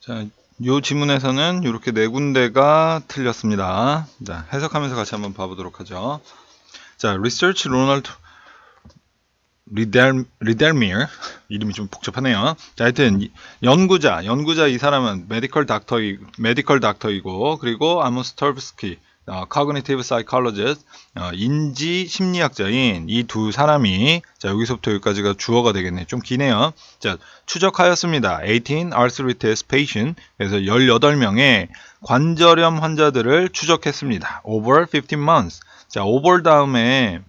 자, 요 지문에서는 이렇게 네 군데가 틀렸습니다. 자, 해석하면서 같이 한번 봐보도록 하죠. 자, Research Ronald 리델미어 이름이 좀 복잡하네요. 자, 하여튼 연구자 이 사람은 메디컬 닥터이고 그리고 아모스 털브스키 Cognitive Psychologist 인지 심리학자인 이 두 사람이 자, 여기서부터 여기까지가 주어가 되겠네. 좀 기네요. 자, 추적하였습니다. 18 arthritis patient 그래서 18명의 관절염 환자들을 추적했습니다. Over 15 months. 자, over 다음에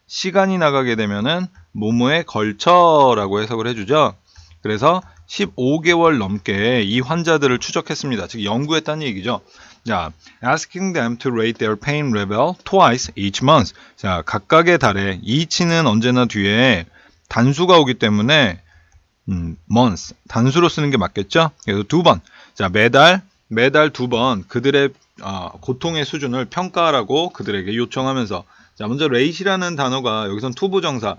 시간이 나가게 되면은 뭐뭐에 걸쳐라고 해석을 해주죠. 그래서 15개월 넘게 이 환자들을 추적했습니다. 즉 연구했다는 얘기죠. 자, asking them to rate their pain level twice each month. 자, 각각의 달에 each는 언제나 뒤에 단수가 오기 때문에 months 단수로 쓰는 게 맞겠죠. 그래서 두 번. 자, 매달 두 번 그들의 고통의 수준을 평가하라고 그들에게 요청하면서 자, 먼저 rate이라는 단어가 여기선 투부정사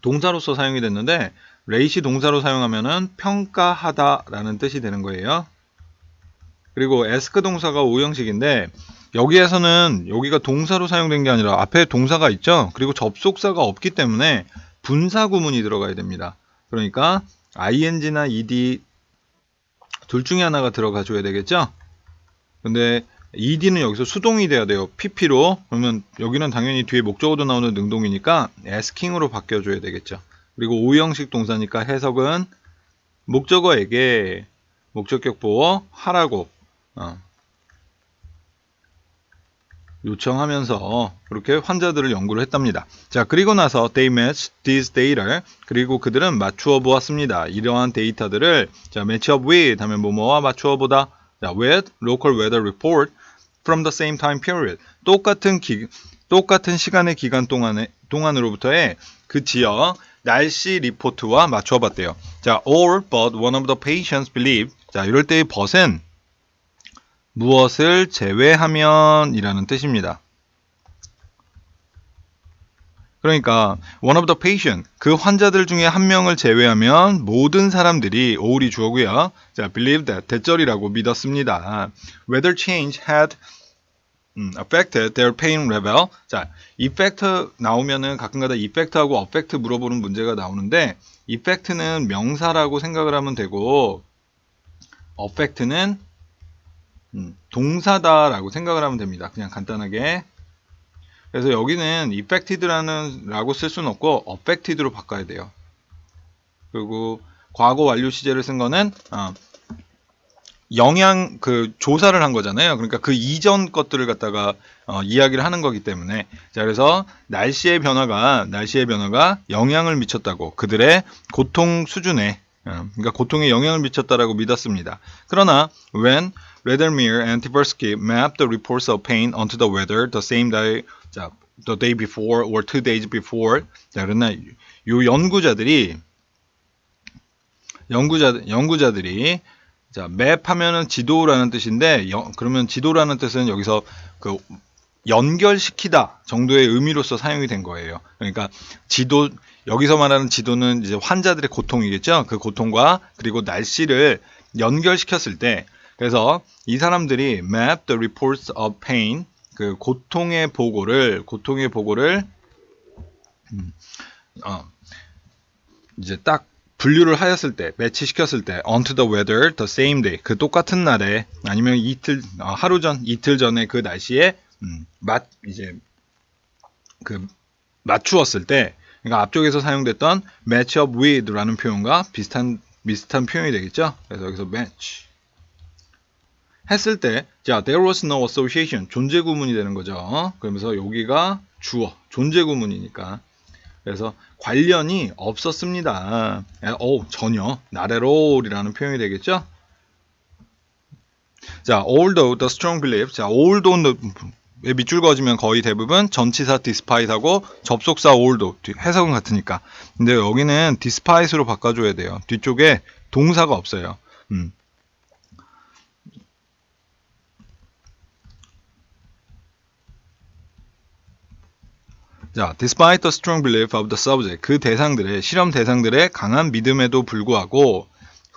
동사로서 사용이 됐는데 rate 동사로 사용하면은 평가하다라는 뜻이 되는 거예요. 그리고 ask 동사가 오형식인데 여기에서는 여기가 동사로 사용된 게 아니라 앞에 동사가 있죠. 그리고 접속사가 없기 때문에 분사 구문이 들어가야 됩니다. 그러니까 ing나 ed 둘 중에 하나가 들어가 줘야 되겠죠. 근데 ed는 여기서 수동이 돼야 돼요. pp로. 그러면 여기는 당연히 뒤에 목적어도 나오는 능동이니까 asking으로 바뀌어줘야 되겠죠. 그리고 오형식 동사니까 해석은 목적어에게 목적격 보어 하라고 요청하면서 그렇게 환자들을 연구를 했답니다. 자, 그리고 나서 they matched these data 그리고 그들은 맞추어 보았습니다. 이러한 데이터들을 자, match up with 하면 뭐뭐와 맞추어 보다 자, with local weather report from the same time period 똑같은 시간의 기간 동안으로부터의 그 지역 날씨 리포트와 맞춰 봤대요. 자, all but one of the patients believe 자, 이럴 때의 but은 무엇을 제외하면 이라는 뜻입니다. 그러니까 one of the patient 그 환자들 중에 한 명을 제외하면 모든 사람들이 all이 주어고요. 자, believe that 대절이라고 믿었습니다. Weather change had affected their pain level. 자, effect 나오면은 가끔가다 effect하고 affect 물어보는 문제가 나오는데 effect는 명사라고 생각을 하면 되고 affect는 동사다라고 생각을 하면 됩니다. 그냥 간단하게. 그래서 여기는 effected라고 쓸 수는 없고 affected로 바꿔야 돼요. 그리고 과거 완료 시제를 쓴 거는 영향 조사를 한 거잖아요. 그러니까 그 이전 것들을 갖다가 이야기를 하는 거기 때문에 자, 그래서 날씨의 변화가 영향을 미쳤다고 그들의 고통 수준에 그러니까 고통에 영향을 미쳤다라고 믿었습니다. 그러나 when Radermier and Tversky mapped the reports of pain onto the weather the same day, 자, the day before or 2 days before. 자, 그러나 요 연구자들이 자, map 하면은 지도라는 뜻인데 그러면 지도라는 뜻은 여기서 그 연결시키다 정도의 의미로서 사용이 된 거예요. 그러니까 지도 여기서 말하는 지도는 이제 환자들의 고통이겠죠. 그 고통과 그리고 날씨를 연결시켰을 때 그래서 이 사람들이 map the reports of pain 그 고통의 보고를 이제 딱 분류를 하였을 때, 매치시켰을 때, onto the weather, the same day, 그 똑같은 날에, 아니면 이틀 전에 그 날씨에, 맞추었을 때, 그러니까 앞쪽에서 사용됐던 match up with라는 표현과 비슷한 표현이 되겠죠? 그래서 여기서 match. 했을 때, 자, there was no association, 존재 구문이 되는 거죠. 그러면서 여기가 주어, 존재 구문이니까. 그래서 관련이 없었습니다. 전혀 not at all이라는 표현이 되겠죠. 자, although the strong belief, 자, although에 밑줄 그어지면 거의 대부분 전치사 despite하고 접속사 although 해석은 같으니까. 근데 여기는 despite로 바꿔줘야 돼요. 뒤쪽에 동사가 없어요. 자, despite the strong belief of the subject, 그 실험 대상들의 강한 믿음에도 불구하고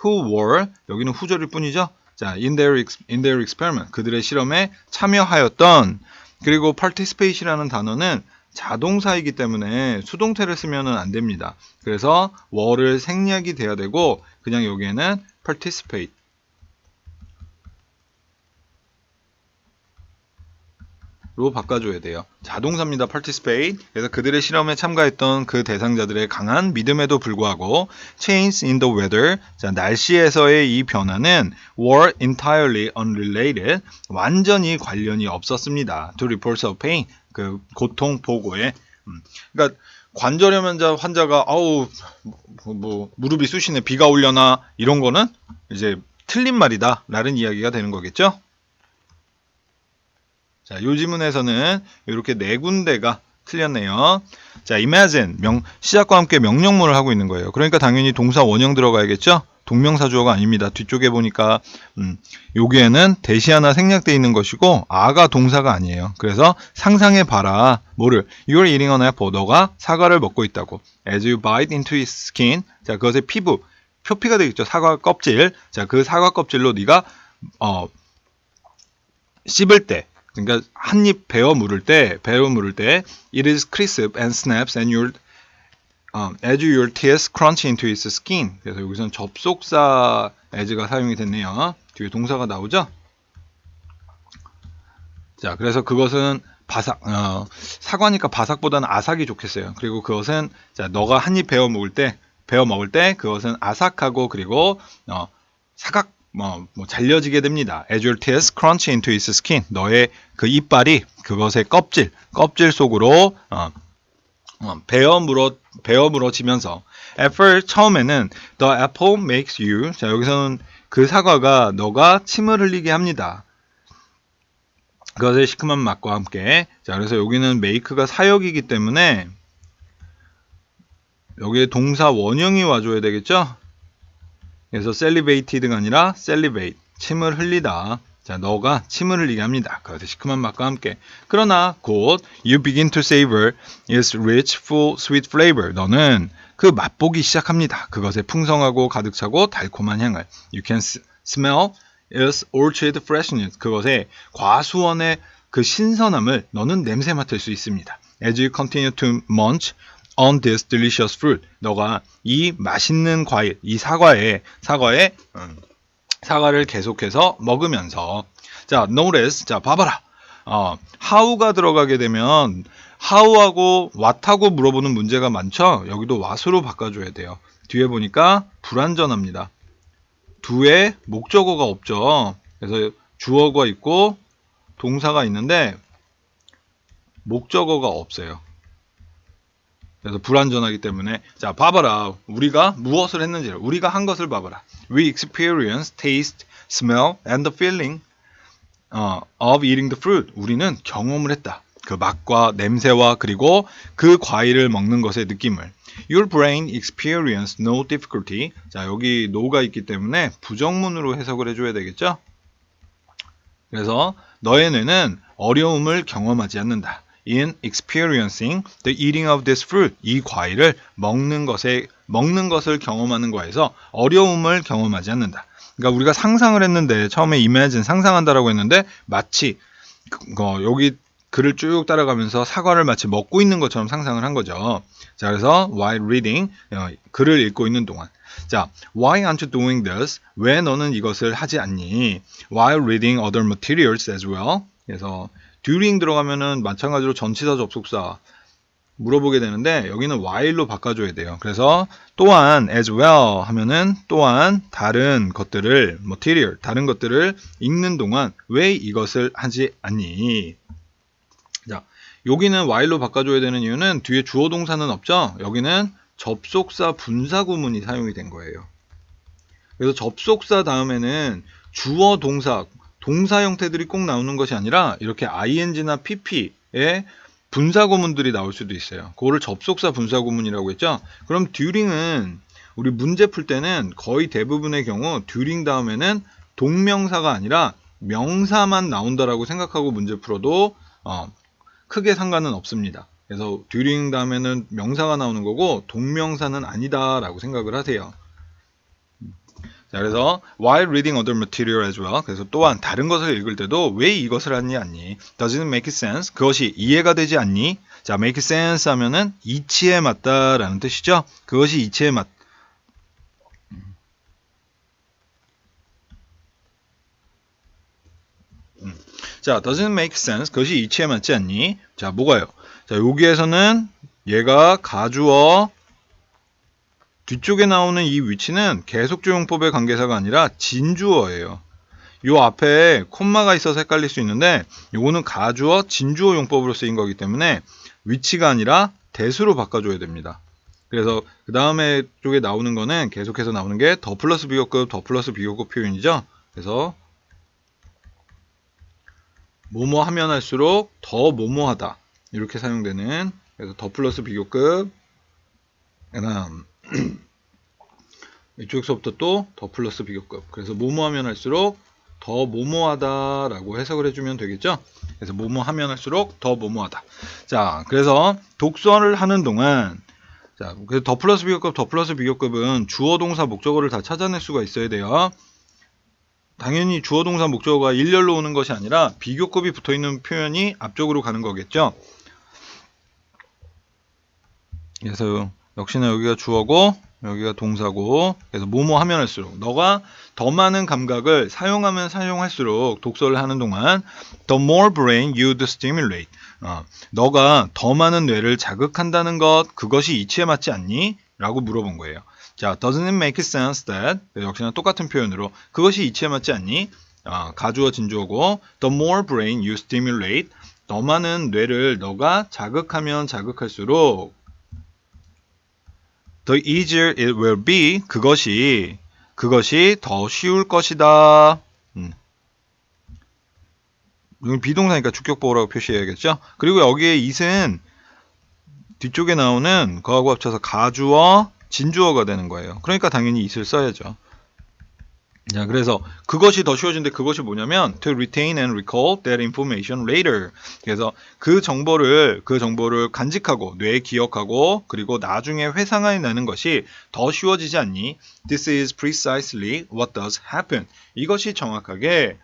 who were 여기는 who절일 뿐이죠. 자, in their experiment 그들의 실험에 참여하였던 그리고 participate이라는 단어는 자동사이기 때문에 수동태를 쓰면은 안 됩니다. 그래서 were를 생략이 돼야 되고 그냥 여기에는 participate 로 바꿔줘야 돼요. 자동사입니다. participate. 그래서 그들의 실험에 참가했던 그 대상자들의 강한 믿음에도 불구하고 change in the weather. 자, 날씨에서의 이 변화는 were entirely unrelated. 완전히 관련이 없었습니다. to reports of pain. 그 고통 보고에. 그러니까 관절염 환자가 아우 뭐 무릎이 쑤시네 비가 올려나 이런 거는 이제 틀린 말이다 라는 이야기가 되는 거겠죠. 자, 요 지문에서는 이렇게 네 군데가 틀렸네요. 자, imagine 시작과 함께 명령문을 하고 있는 거예요. 그러니까 당연히 동사 원형 들어가야겠죠? 동명사 주어가 아닙니다. 뒤쪽에 보니까 여기에는 대시 하나 생략되어 있는 것이고 아가 동사가 아니에요. 그래서 상상해 봐라. 뭐를? You're eating an apple. 너가 사과를 먹고 있다고. As you bite into its skin. 자, 그것의 피부 표피가 되겠죠. 사과 껍질. 자, 그 사과 껍질로 네가 씹을 때 그러니까 한 입 베어 물을 때 it is crisp and snaps and as your teeth crunch into its skin. 그래서 여기서는 접속사 as가 사용이 됐네요. 뒤에 동사가 나오죠? 자, 그래서 그것은 사과니까 바삭보다는 아삭이 좋겠어요. 그리고 그것은 자, 너가 한 입 베어 먹을 때 그것은 아삭하고 그리고 사각 잘려지게 됩니다. As your teeth crunch into its skin. 너의 그 이빨이 그것의 껍질 속으로 베어 물어지면서 at first 처음에는 the apple makes you. 자, 여기서는 그 사과가 너가 침을 흘리게 합니다. 그것의 시큼한 맛과 함께. 자, 그래서 여기는 make가 사역이기 때문에 여기에 동사 원형이 와줘야 되겠죠? 그래서 salivated가 아니라 salivate, 침을 흘리다. 자, 너가 침을 흘리게 합니다. 그것의 시큼한 맛과 함께. 그러나 곧 you begin to savor its rich, full, sweet flavor. 너는 그 맛보기 시작합니다. 그것의 풍성하고 가득 차고 달콤한 향을. You can smell its orchid freshness. 그것의 과수원의 그 신선함을 너는 냄새 맡을 수 있습니다. As you continue to munch on this delicious fruit. 너가 이 맛있는 과일, 이 사과를 계속해서 먹으면서 자, notice. 자, 봐봐라. how가 들어가게 되면 how하고 what하고 물어보는 문제가 많죠. 여기도 what으로 바꿔줘야 돼요. 뒤에 보니까 불완전합니다. 두에 목적어가 없죠. 그래서 주어가 있고 동사가 있는데 목적어가 없어요. 그래서 불완전하기 때문에 자, 봐봐라. 우리가 무엇을 했는지를 우리가 한 것을 봐봐라. We experience, taste, smell, and the feeling of eating the fruit. 우리는 경험을 했다. 그 맛과 냄새와 그리고 그 과일을 먹는 것의 느낌을. Your brain experienced no difficulty. 자, 여기 no가 있기 때문에 부정문으로 해석을 해줘야 되겠죠? 그래서 너의 뇌는 어려움을 경험하지 않는다. In experiencing the eating of this fruit. 이 과일을 먹는 것을 경험하는 거에서 어려움을 경험하지 않는다. 그러니까 우리가 상상을 했는데 처음에 imagine 상상한다라고 했는데 마치 여기 글을 쭉 따라가면서 사과를 마치 먹고 있는 것처럼 상상을 한 거죠. 자, 그래서 while reading 글을 읽고 있는 동안 자, why aren't you doing this? 왜 너는 이것을 하지 않니? While reading other materials as well. 그래서 during 들어가면은 마찬가지로 전치사 접속사 물어보게 되는데 여기는 while로 바꿔줘야 돼요. 그래서 또한 as well 하면은 또한 다른 것들을 material 다른 것들을 읽는 동안 왜 이것을 하지 않니? 자, 여기는 while로 바꿔줘야 되는 이유는 뒤에 주어 동사는 없죠. 여기는 접속사 분사 구문이 사용이 된 거예요. 그래서 접속사 다음에는 주어 동사 형태들이 꼭 나오는 것이 아니라 이렇게 ing나 pp의 분사 구문들이 나올 수도 있어요. 그거를 접속사 분사 구문이라고 했죠. 그럼 during은 우리 문제 풀 때는 거의 대부분의 경우 during 다음에는 동명사가 아니라 명사만 나온다라고 생각하고 문제 풀어도 크게 상관은 없습니다. 그래서 during 다음에는 명사가 나오는 거고 동명사는 아니다라고 생각을 하세요. 자, 그래서 while reading other material as well. 그래서 또한 다른 것을 읽을 때도 왜 이것을 하니 않니? Doesn't make sense. 그것이 이해가 되지 않니? 자, make sense 하면은 이치에 맞다라는 뜻이죠. 그것이 이치에 맞. 자, doesn't make sense. 그것이 이치에 맞지 않니? 자, 뭐가요? 자, 여기에서는 얘가 가주어, 뒤쪽에 나오는 이 위치는 계속조용법의 관계사가 아니라 진주어예요. 요 앞에 콤마가 있어서 헷갈릴 수 있는데 요거는 가주어, 진주어 용법으로 쓰인 거기 때문에 위치가 아니라 대수로 바꿔줘야 됩니다. 그래서 그 다음에 쪽에 나오는 거는 계속해서 나오는 게 더 플러스 비교급, 더 플러스 비교급 표현이죠. 그래서 뭐뭐 하면 할수록 더 뭐뭐하다 이렇게 사용되는, 그래서 더 플러스 비교급, 그다음 이쪽서부터 또 더 플러스 비교급, 그래서 뭐뭐 하면 할수록 더 뭐뭐하다 라고 해석을 해주면 되겠죠. 그래서 뭐뭐 하면 할수록 더 뭐뭐하다. 자, 그래서 독서를 하는 동안, 자, 그래서 더 플러스 비교급, 더 플러스 비교급은 주어 동사 목적어를 다 찾아낼 수가 있어야 돼요. 당연히 주어 동사 목적어가 일렬로 오는 것이 아니라 비교급이 붙어있는 표현이 앞쪽으로 가는 거겠죠. 그래서 역시나 여기가 주어고 여기가 동사고, 그래서 뭐뭐 하면 할수록, 너가 더 많은 감각을 사용하면 사용할수록 독서를 하는 동안 the more brain you'd stimulate, 너가 더 많은 뇌를 자극한다는 것, 그것이 이치에 맞지 않니? 라고 물어본 거예요. 자, doesn't it make sense that, 역시나 똑같은 표현으로 그것이 이치에 맞지 않니? 가주어 진주어고, the more brain you stimulate, 더 많은 뇌를 너가 자극하면 자극할수록 the easier it will be, 그것이 더 쉬울 것이다. 여기 비동사니까 주격보호라고 표시해야겠죠. 그리고 여기에 it은 뒤쪽에 나오는 거하고 합쳐서 가주어, 진주어가 되는 거예요. 그러니까 당연히 it을 써야죠. 자, 그래서 그것이 더 쉬워진데 그것이 뭐냐면 to retain and recall that information later. 그래서 그 정보를 간직하고 뇌에 기억하고 그리고 나중에 회상해내는 것이 더 쉬워지지 않니? This is precisely what does happen. 이것이 정확하게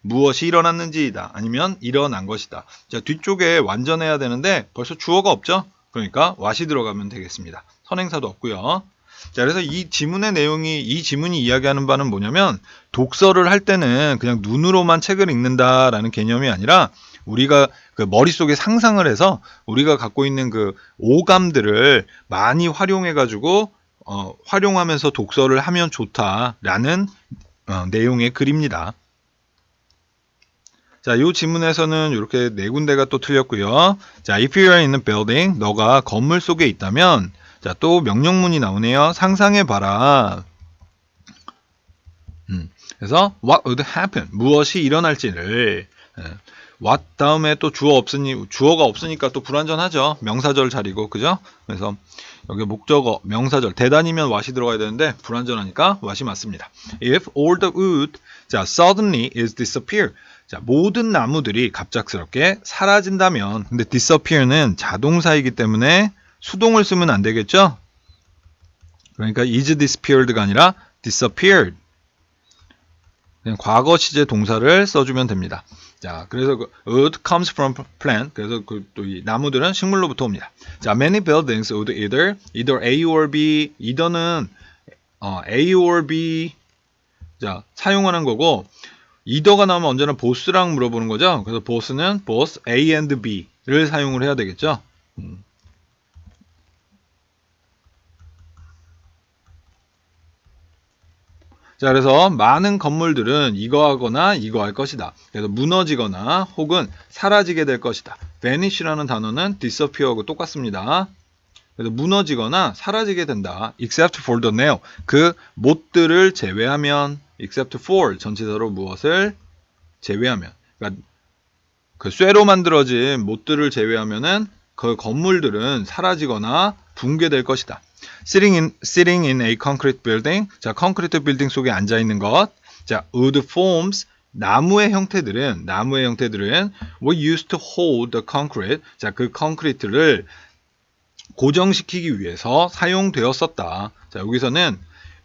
무엇이 일어났는지이다. 아니면 일어난 것이다. 자, 뒤쪽에 완전해야 되는데 벌써 주어가 없죠? 그러니까 what이 들어가면 되겠습니다. 선행사도 없고요. 자, 그래서 이 지문이 이야기하는 바는 뭐냐면, 독서를 할 때는 그냥 눈으로만 책을 읽는다라는 개념이 아니라 우리가 그 머릿속에 상상을 해서 우리가 갖고 있는 그 오감들을 많이 활용해가지고 활용하면서 독서를 하면 좋다라는 내용의 글입니다. 자, 이 지문에서는 이렇게 네 군데가 또 틀렸고요. 자, if you are in a building, 너가 건물 속에 있다면, 자, 또 명령문이 나오네요. 상상해봐라. 그래서 what would happen, 무엇이 일어날지를. what 다음에 또 주어가 없으니까 또 불완전하죠. 명사절 자리고, 그죠? 그래서 여기 목적어, 명사절, 대단이면 what이 들어가야 되는데 불완전하니까 what이 맞습니다. If all the wood, 자, suddenly is disappear. 자, 모든 나무들이 갑작스럽게 사라진다면, 근데 disappear는 자동사이기 때문에 수동을 쓰면 안 되겠죠? 그러니까 is disappeared가 아니라 disappeared. 그냥 과거 시제 동사를 써주면 됩니다. 자, 그래서 wood comes from plant. 그래서 또 이 나무들은 식물로부터 옵니다. 자, many buildings would either A or B. either는 A or B, 자, 사용하는 거고, either가 나오면 언제나 both랑 물어보는 거죠. 그래서 both는 both A and B를 사용을 해야 되겠죠. 자, 그래서 많은 건물들은 이거 하거나 이거 할 것이다. 그래서 무너지거나 혹은 사라지게 될 것이다. vanish라는 단어는 disappear하고 똑같습니다. 그래서 무너지거나 사라지게 된다. except for the nail. 그 못들을 제외하면, except for 전치사로 무엇을 제외하면. 그러니까 그 쇠로 만들어진 못들을 제외하면은 그 건물들은 사라지거나 붕괴될 것이다. Sitting in a concrete building. 자, 콘크리트 빌딩 속에 앉아 있는 것. 자, wood forms. 나무의 형태들은 were used to hold the concrete. 자, 그 콘크리트를 고정시키기 위해서 사용되었었다. 자, 여기서는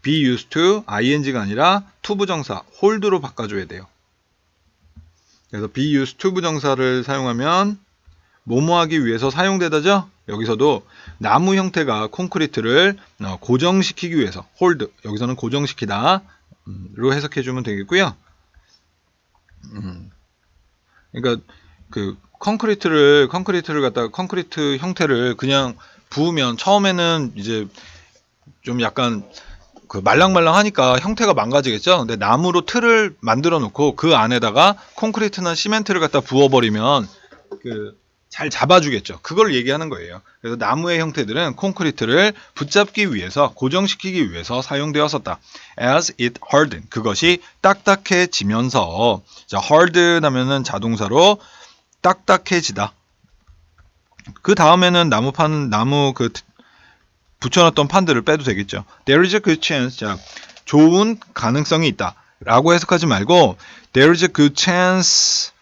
be used to, ing가 아니라 to 부정사, hold로 바꿔줘야 돼요. 그래서 be used to 부정사를 사용하면 뭐뭐 하기 위해서 사용되다죠? 여기서도 나무 형태가 콘크리트를 고정시키기 위해서 hold, 여기서는 고정시키다 로 해석해주면 되겠고요. 그러니까 그 콘크리트 형태를 그냥 부으면 처음에는 이제 좀 약간 그 말랑말랑하니까 형태가 망가지겠죠. 근데 나무로 틀을 만들어 놓고 그 안에다가 콘크리트나 시멘트를 갖다 부어버리면 그 잘 잡아주겠죠. 그걸 얘기하는 거예요. 그래서 나무의 형태들은 콘크리트를 붙잡기 위해서, 고정시키기 위해서 사용되었었다. As it hardened. 그것이 딱딱해지면서. 자, harden 하면은 자동사로 딱딱해지다. 그 다음에는 나무 그 붙여놨던 판들을 빼도 되겠죠. There is a good chance. 자, 좋은 가능성이 있다. 라고 해석하지 말고 There is a good chance.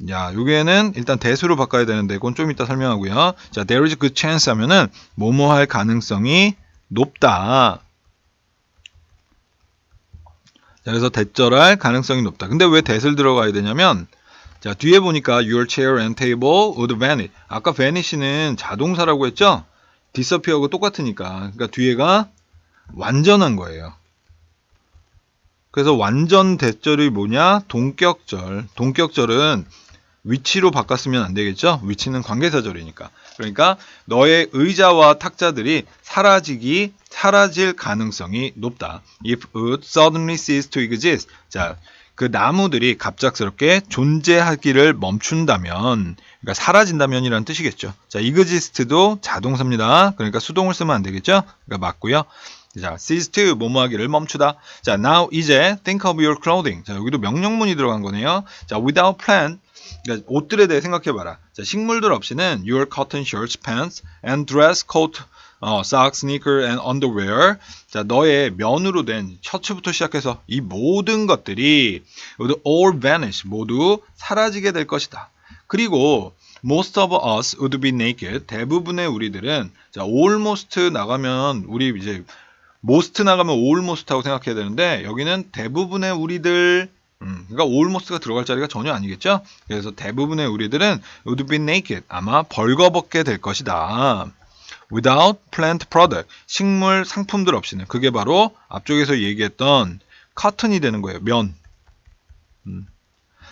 야, 여기에는 일단 대수로 바꿔야 되는데 그건 좀 이따 설명하고요. 자, there is a good chance 하면은 뭐뭐 할 가능성이 높다. 자, 그래서 대절할 가능성이 높다. 근데 왜 that을 들어가야 되냐면 자, 뒤에 보니까 your chair and table would vanish. 아까 vanish는 자동사라고 했죠? disappear하고 똑같으니까. 그러니까 뒤에가 완전한 거예요. 그래서 완전 대절이 뭐냐? 동격절. 동격절은 위치로 바꿨으면 안 되겠죠? 위치는 관계사절이니까. 그러니까 너의 의자와 탁자들이 사라질 가능성이 높다. If it suddenly cease to exist. 자, 그 나무들이 갑작스럽게 존재하기를 멈춘다면, 그러니까 사라진다면이라는 뜻이겠죠. 자, exist도 자동사입니다. 그러니까 수동을 쓰면 안 되겠죠? 그러니까 맞고요. 자, cease to 뭐뭐 하기를 멈추다. 자, now 이제 think of your clothing. 자, 여기도 명령문이 들어간 거네요. 자, without plant. 그러니까 옷들에 대해 생각해봐라. 자, 식물들 없이는 your cotton shirts, pants, and dress coat, socks, sneaker, and underwear. 자, 너의 면으로 된 셔츠부터 시작해서 이 모든 것들이 모두 all vanish, 모두 사라지게 될 것이다. 그리고 most of us would be naked. 대부분의 우리들은 자, almost 나가면 우리 이제 most 나가면 almost하고 생각해야 되는데 여기는 대부분의 우리들 그러니까 almost가 들어갈 자리가 전혀 아니겠죠? 그래서 대부분의 우리들은 would be naked. 아마 벌거벗게 될 것이다. Without plant product. 식물 상품들 없이는. 그게 바로 앞쪽에서 얘기했던 cotton이 되는 거예요. 면.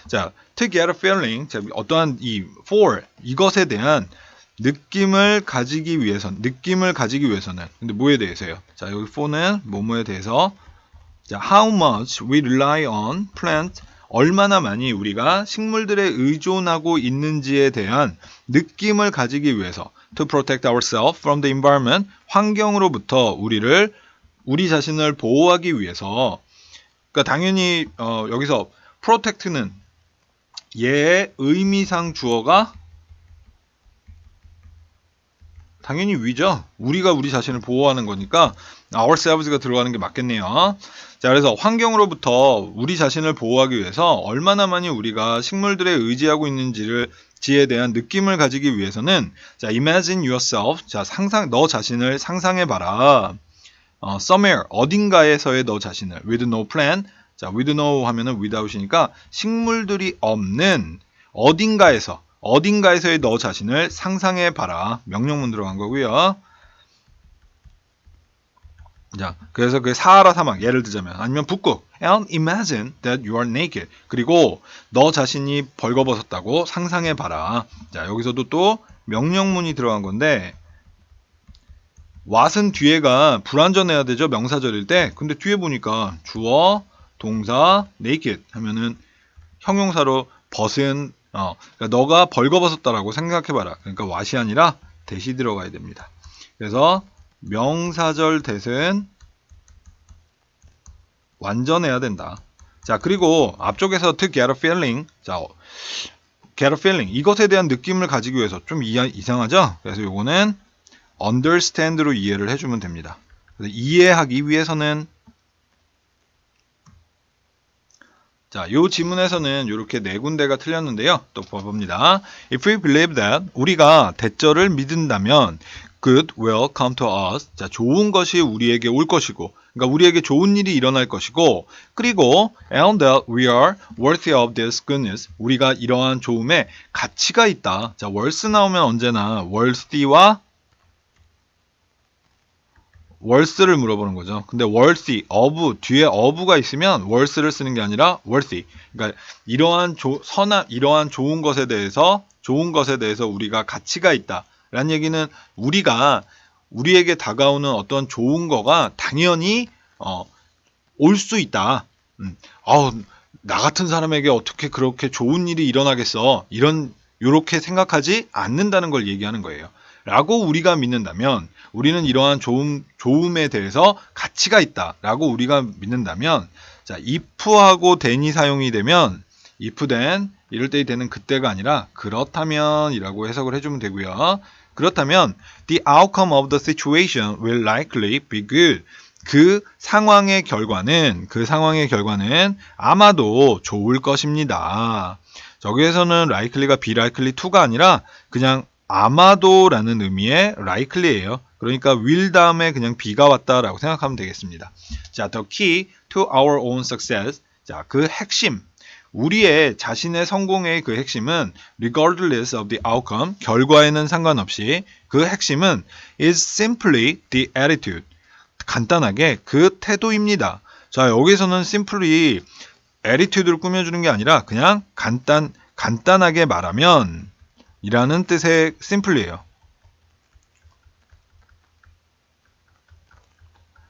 자, to get a feeling. 자, 어떠한 이 for 이것에 대한 느낌을 가지기 위해서는 근데 뭐에 대해서요? 자, 여기 for는 뭐뭐에 대해서 자, how much we rely on plant 얼마나 많이 우리가 식물들에 의존하고 있는지에 대한 느낌을 가지기 위해서 to protect ourselves from the environment 환경으로부터 우리 자신을 보호하기 위해서 그러니까 당연히 여기서 protect는 얘의 의미상 주어가 당연히 we죠. 우리가 우리 자신을 보호하는 거니까 ourselves가 들어가는 게 맞겠네요. 자, 그래서 환경으로부터 우리 자신을 보호하기 위해서 얼마나 많이 우리가 식물들에 의지하고 있는지에 대한 느낌을 가지기 위해서는 자, imagine yourself. 자, 너 자신을 상상해 봐라. somewhere 어딘가에서의 너 자신을 with no plan. 자, with no 하면은 without이니까 식물들이 없는 어딘가에서의 너 자신을 상상해 봐라. 명령문 들어간 거고요. 자, 그래서 그 사하라 사막 예를 들자면 아니면 북극 and imagine that you are naked. 그리고 너 자신이 벌거벗었다고 상상해 봐라. 자, 여기서도 또 명령문이 들어간 건데 what은 뒤에가 불완전해야 되죠. 명사절일 때. 근데 뒤에 보니까 주어, 동사, naked 하면은 형용사로 벗은 그러니까 너가 벌거벗었다라고 생각해봐라. 그러니까 what이 아니라 that이 들어가야 됩니다. 그래서 명사절 that은 완전해야 된다. 자, 그리고 앞쪽에서 to get a feeling. 자, get a feeling. 이것에 대한 느낌을 가지기 위해서 좀 이상하죠? 그래서 요거는 understand로 이해를 해주면 됩니다. 그래서 이해하기 위해서는 자, 요 지문에서는 이렇게 네 군데가 틀렸는데요. 또 봐봅니다. If we believe that 우리가 대절을 믿는다면 good will come to us. 자, 좋은 것이 우리에게 올 것이고, 그러니까 우리에게 좋은 일이 일어날 것이고, 그리고 and that we are worthy of this goodness. 우리가 이러한 좋음에 가치가 있다. 자, worth 나오면 언제나 worthy와 worth를 물어보는 거죠. 근데 worthy, of, 뒤에 of가 있으면 worth를 쓰는 게 아니라 worthy. 그러니까 이러한 이러한 좋은 것에 대해서 우리가 가치가 있다. 라는 얘기는 우리에게 다가오는 어떤 좋은 거가 당연히 올 수 있다. 나 같은 사람에게 어떻게 그렇게 좋은 일이 일어나겠어? 요렇게 생각하지 않는다는 걸 얘기하는 거예요. 라고 우리가 믿는다면, 우리는 이러한 좋음에 대해서 가치가 있다 라고 우리가 믿는다면, 자, if하고 then이 사용이 되면 if then 이럴 때 되는 그때가 아니라 그렇다면 이라고 해석을 해주면 되고요. 그렇다면 the outcome of the situation will likely be good. 그 상황의 결과는 아마도 좋을 것입니다. 저기에서는 likely가 be likely to가 아니라 그냥 아마도라는 의미의 likely예요. 그러니까 will 다음에 그냥 be가 왔다라고 생각하면 되겠습니다. 자, the key to our own success. 자, 그 핵심, 우리의 자신의 성공의 그 핵심은 regardless of the outcome, 결과에는 상관없이 그 핵심은 is simply the attitude. 간단하게 그 태도입니다. 자, 여기서는 simply attitude를 꾸며주는 게 아니라 그냥 간단하게 말하면 이라는 뜻의 simply예요.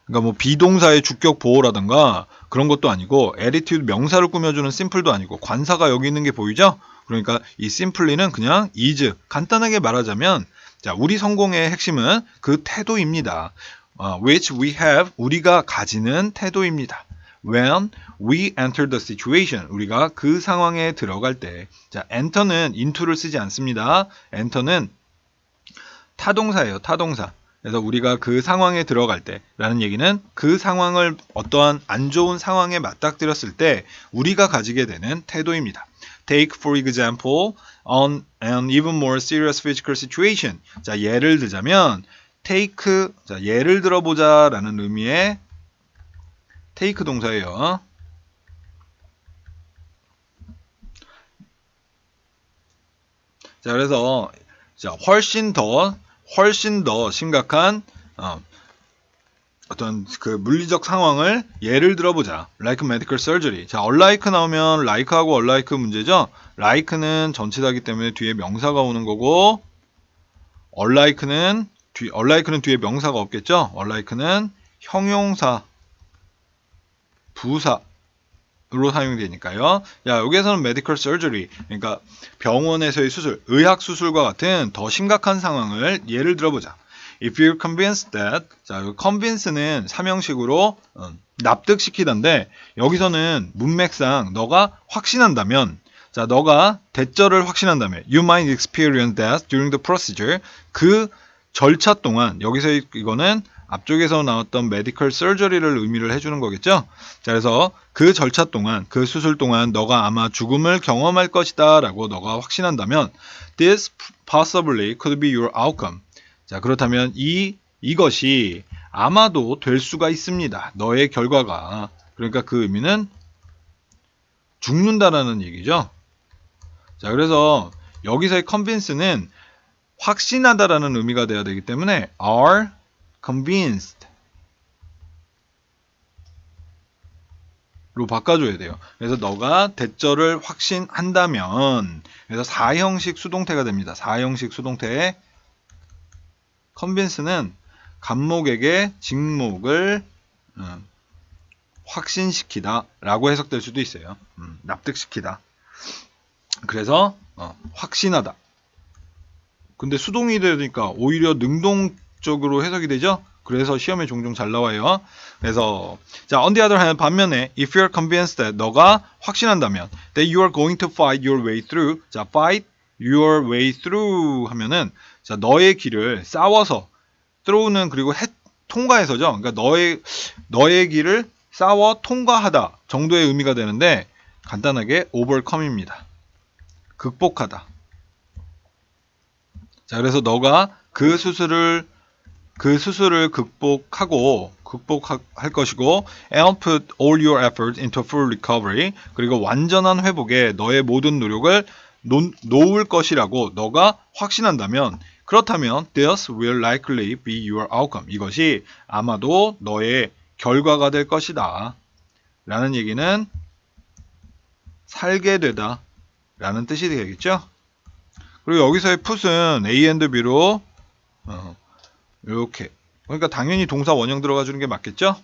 그러니까 뭐 비동사의 주격 보호라든가 그런 것도 아니고 attitude 명사를 꾸며주는 simple도 아니고 관사가 여기 있는 게 보이죠? 그러니까 이 simply는 그냥 is, 간단하게 말하자면 자, 우리 성공의 핵심은 그 태도입니다. which we have, 우리가 가지는 태도입니다. when we enter the situation, 우리가 그 상황에 들어갈 때. 자, enter는 into를 쓰지 않습니다. enter는 타동사예요. 타동사. 그래서 우리가 그 상황에 들어갈 때 라는 얘기는 그 상황을 어떠한 안 좋은 상황에 맞닥뜨렸을 때 우리가 가지게 되는 태도입니다. Take for example on an even more serious physical situation. 자, 예를 들자면 take, 자, 예를 들어보자 라는 의미의 take 동사예요. 자, 그래서 자, 훨씬 더 심각한 어떤 그 물리적 상황을 예를 들어보자. Like medical surgery. 자, unlike 나오면 like하고 unlike 문제죠. like는 전치사기 때문에 뒤에 명사가 오는 거고, unlike는 뒤에 명사가 없겠죠. unlike는 형용사, 부사로 사용이 되니까요. 야, 여기에서는 medical surgery, 그러니까 병원에서의 수술, 의학 수술과 같은 더 심각한 상황을 예를 들어보자. If you're convinced that, 자, convince는 삼형식으로 납득시키던데 여기서는 문맥상 너가 확신한다면, 자, 너가 대절을 확신한다면, you might experience that during the procedure. 그 절차 동안, 여기서 이거는 앞쪽에서 나왔던 medical surgery를 의미를 해주는 거겠죠. 자, 그래서 그 절차 동안, 그 수술 동안 너가 아마 죽음을 경험할 것이다 라고 너가 확신한다면, this possibly could be your outcome. 자, 그렇다면 이것이 아마도 될 수가 있습니다. 너의 결과가. 그러니까 그 의미는 죽는다라는 얘기죠. 자, 그래서 여기서의 convince는 확신하다라는 의미가 돼야 되기 때문에 are convinced 로 바꿔줘야 돼요. 그래서 너가 대절을 확신한다면, 그래서 4형식 수동태가 됩니다. 4형식 수동태. convince는 간목에게 직목을 확신시키다 라고 해석될 수도 있어요. 납득시키다. 그래서 확신하다. 근데 수동이 되니까 오히려 능동적으로 해석이 되죠. 그래서 시험에 종종 잘 나와요. 그래서 자, on the other hand, 반면에 if you're convinced that, 너가 확신한다면 that you are going to fight your way through. 자, fight your way through 하면은 자, 너의 길을 싸워서, through는 그리고 통과해서죠. 그러니까 너의 길을 싸워 통과하다 정도의 의미가 되는데 간단하게 overcome입니다. 극복하다. 자, 그래서 너가 그 수술을 그 수술을 극복할 것이고, and put all your effort into full recovery. 그리고 완전한 회복에 너의 모든 노력을 놓을 것이라고 너가 확신한다면, 그렇다면 this will likely be your outcome. 이것이 아마도 너의 결과가 될 것이다. 라는 얘기는 살게 되다 라는 뜻이 되겠죠. 그리고 여기서의 put은 A and B로 이렇게, 그러니까 당연히 동사 원형 들어가 주는 게 맞겠죠.